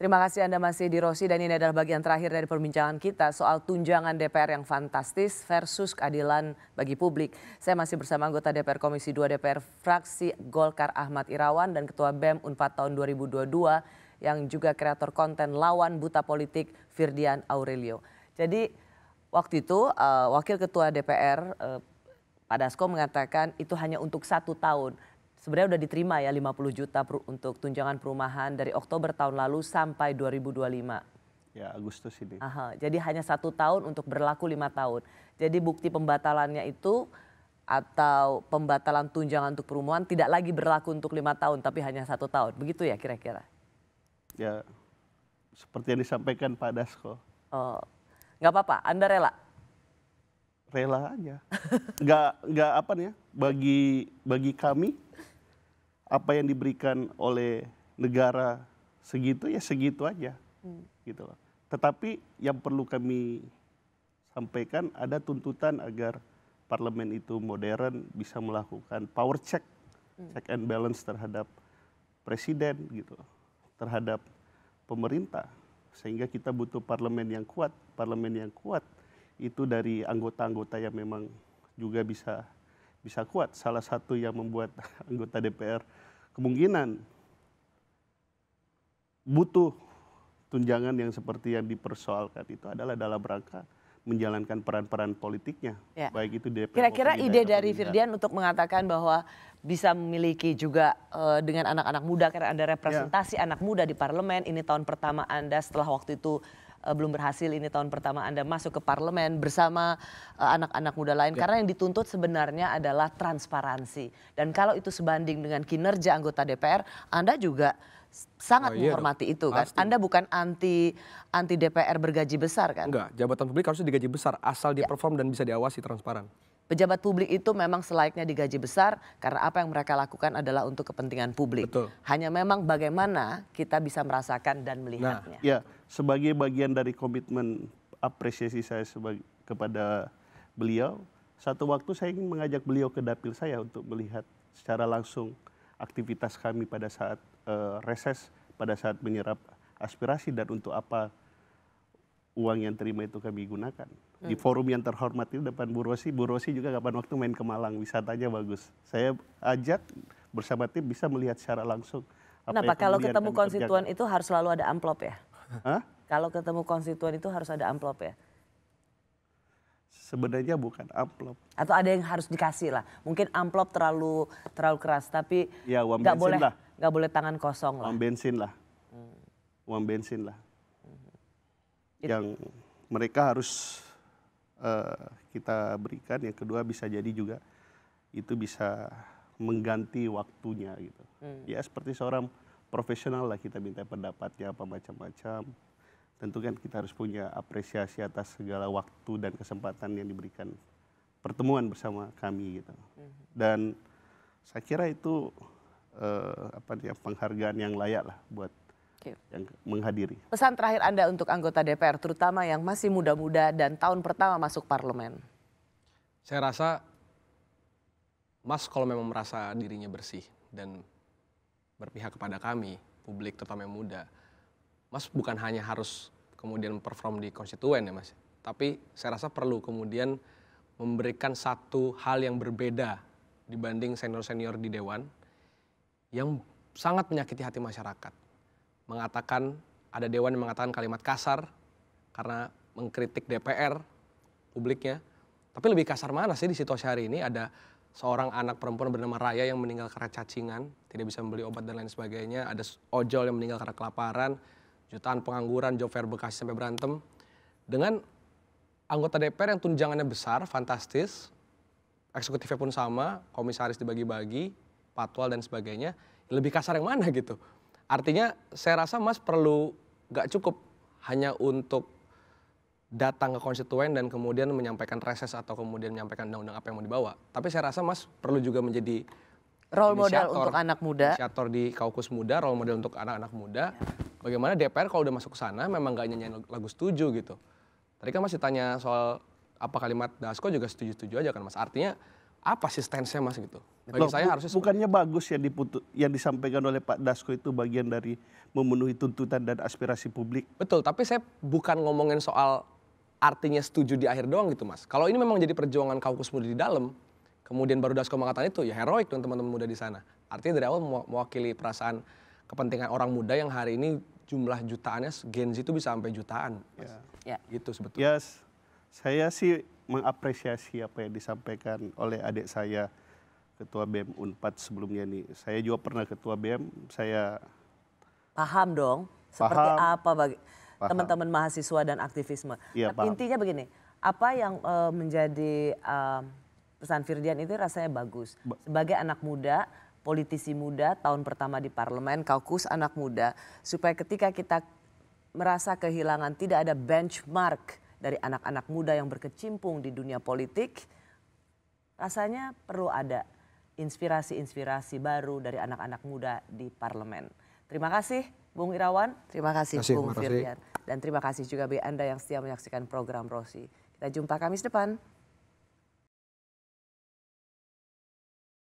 Terima kasih Anda masih di Rosi dan ini adalah bagian terakhir dari perbincangan kita soal tunjangan DPR yang fantastis versus keadilan bagi publik. Saya masih bersama anggota DPR Komisi 2 DPR fraksi Golkar Ahmad Irawan dan Ketua BEM Unpad tahun 2022 yang juga kreator konten lawan buta politik Firdian Aurelio. Jadi waktu itu Wakil Ketua DPR Pak Dasko mengatakan itu hanya untuk 1 tahun. Sebenarnya udah diterima ya 50 juta untuk tunjangan perumahan dari Oktober tahun lalu sampai 2025. Ya Agustus ini. Jadi hanya 1 tahun untuk berlaku 5 tahun. Jadi bukti pembatalannya itu atau pembatalan tunjangan untuk perumahan tidak lagi berlaku untuk 5 tahun tapi hanya 1 tahun. Begitu ya kira-kira? Ya seperti yang disampaikan Pak Dasko. Oh, nggak apa-apa, Anda rela? Rela aja. Nggak apa nih ya, bagi kami apa yang diberikan oleh negara segitu ya segitu aja, gitu loh. Tetapi yang perlu kami sampaikan ada tuntutan agar parlemen itu modern, bisa melakukan power check and balance terhadap presiden gitu, terhadap pemerintah, sehingga kita butuh parlemen yang kuat. Parlemen yang kuat itu dari anggota-anggota yang memang juga bisa kuat. Salah satu yang membuat anggota DPR kemungkinan butuh tunjangan yang seperti yang dipersoalkan itu adalah dalam rangka menjalankan peran-peran politiknya. Ya. Baik itu DPR. Kira-kira ide dari Firdian untuk mengatakan bahwa bisa memiliki juga dengan anak-anak muda, karena Anda representasi anak muda di parlemen, ini tahun pertama Anda setelah waktu itu belum berhasil, ini tahun pertama Anda masuk ke parlemen bersama anak-anak muda lain. Karena yang dituntut sebenarnya adalah transparansi. Dan kalau itu sebanding dengan kinerja anggota DPR, Anda juga sangat menghormati itu kan. Pasti. Anda bukan anti DPR bergaji besar kan? Enggak, jabatan publik harusnya digaji besar asal dia perform dan bisa diawasi transparan. Pejabat publik itu memang selayaknya digaji besar karena apa yang mereka lakukan adalah untuk kepentingan publik. Betul. Hanya memang bagaimana kita bisa merasakan dan melihatnya. Nah, ya, sebagai bagian dari komitmen apresiasi saya kepada beliau, satu waktu saya ingin mengajak beliau ke dapil saya untuk melihat secara langsung aktivitas kami pada saat reses, pada saat menyerap aspirasi dan untuk apa uang yang terima itu kami gunakan. Di forum yang terhormat itu depan Bu Rosi juga kapan waktu main ke Malang, wisatanya bagus. Saya ajak bersama tim bisa melihat secara langsung. Kenapa kalau ketemu konstituen itu harus selalu ada amplop ya? Hah? Kalau ketemu konstituen itu harus ada amplop ya? Sebenarnya bukan amplop. Atau ada yang harus dikasih lah. Mungkin amplop terlalu keras tapi ya, nggak boleh tangan kosong lah. Uang bensin lah. Uang bensin lah. Yang mereka harus kita berikan. Yang kedua bisa jadi juga itu bisa mengganti waktunya gitu. Ya seperti seorang profesional lah, kita minta pendapatnya apa macam-macam. Tentu kan kita harus punya apresiasi atas segala waktu dan kesempatan yang diberikan pertemuan bersama kami gitu. Dan saya kira itu penghargaan yang layak lah buat yang menghadiri. Pesan terakhir Anda untuk anggota DPR, terutama yang masih muda-muda dan tahun pertama masuk parlemen. Saya rasa Mas kalau memang merasa dirinya bersih dan berpihak kepada kami, publik terutama yang muda, Mas bukan hanya harus kemudian perform di konstituen ya Mas, tapi saya rasa perlu kemudian memberikan satu hal yang berbeda dibanding senior-senior di Dewan yang sangat menyakiti hati masyarakat. Mengatakan, ada Dewan yang mengatakan kalimat kasar karena mengkritik DPR, publiknya. Tapi lebih kasar mana sih di situasi hari ini? Ada seorang anak perempuan bernama Raya yang meninggal karena cacingan, tidak bisa membeli obat dan lain sebagainya. Ada ojol yang meninggal karena kelaparan, jutaan pengangguran, job fair Bekasi sampai berantem. Dengan anggota DPR yang tunjangannya besar, fantastis, eksekutifnya pun sama, komisaris dibagi-bagi, patwal dan sebagainya, lebih kasar yang mana gitu. Artinya saya rasa Mas perlu gak cukup hanya untuk datang ke konstituen dan kemudian menyampaikan reses atau kemudian menyampaikan undang-undang apa yang mau dibawa. Tapi saya rasa Mas perlu juga menjadi role model untuk anak muda. Inisiator di Kaukus Muda, role model untuk anak-anak muda. Bagaimana DPR kalau udah masuk ke sana memang gak nyanyiin lagu setuju gitu. Tadi kan Mas ditanya soal apa kalimat Dasko juga setuju-setuju aja kan Mas. Artinya apa sih stance-nya Mas gitu. Bagi Loh, saya harusnya bukannya bagus yang disampaikan oleh Pak Dasko itu bagian dari memenuhi tuntutan dan aspirasi publik. betul, tapi saya bukan ngomongin soal artinya setuju di akhir doang gitu Mas. Kalau ini memang jadi perjuangan kaukus muda di dalam, kemudian baru Dasko mengatakan itu, ya heroik dong teman-teman muda di sana. Artinya dari awal mewakili perasaan kepentingan orang muda yang hari ini jumlah jutaannya Gen Z itu bisa sampai jutaan. Mas. Ya. Gitu sebetulnya. Ya, saya sih mengapresiasi apa yang disampaikan oleh adik saya, Ketua BEM Unpad sebelumnya nih. Saya juga pernah Ketua BEM, saya Paham dong, seperti Paham. apa bagi Paham. teman-teman mahasiswa dan aktivisme. Iya, Tapi paham. intinya begini, apa yang menjadi pesan Firdian itu rasanya bagus. Sebagai anak muda, politisi muda, tahun pertama di parlemen, kaukus anak muda, supaya ketika kita merasa kehilangan, tidak ada benchmark dari anak-anak muda yang berkecimpung di dunia politik, rasanya perlu ada inspirasi-inspirasi baru dari anak-anak muda di parlemen. Terima kasih Bung Irawan, terima kasih Bung terima kasih. Firdian. Dan terima kasih juga bagi Anda yang setia menyaksikan program Rosi. Kita jumpa Kamis depan.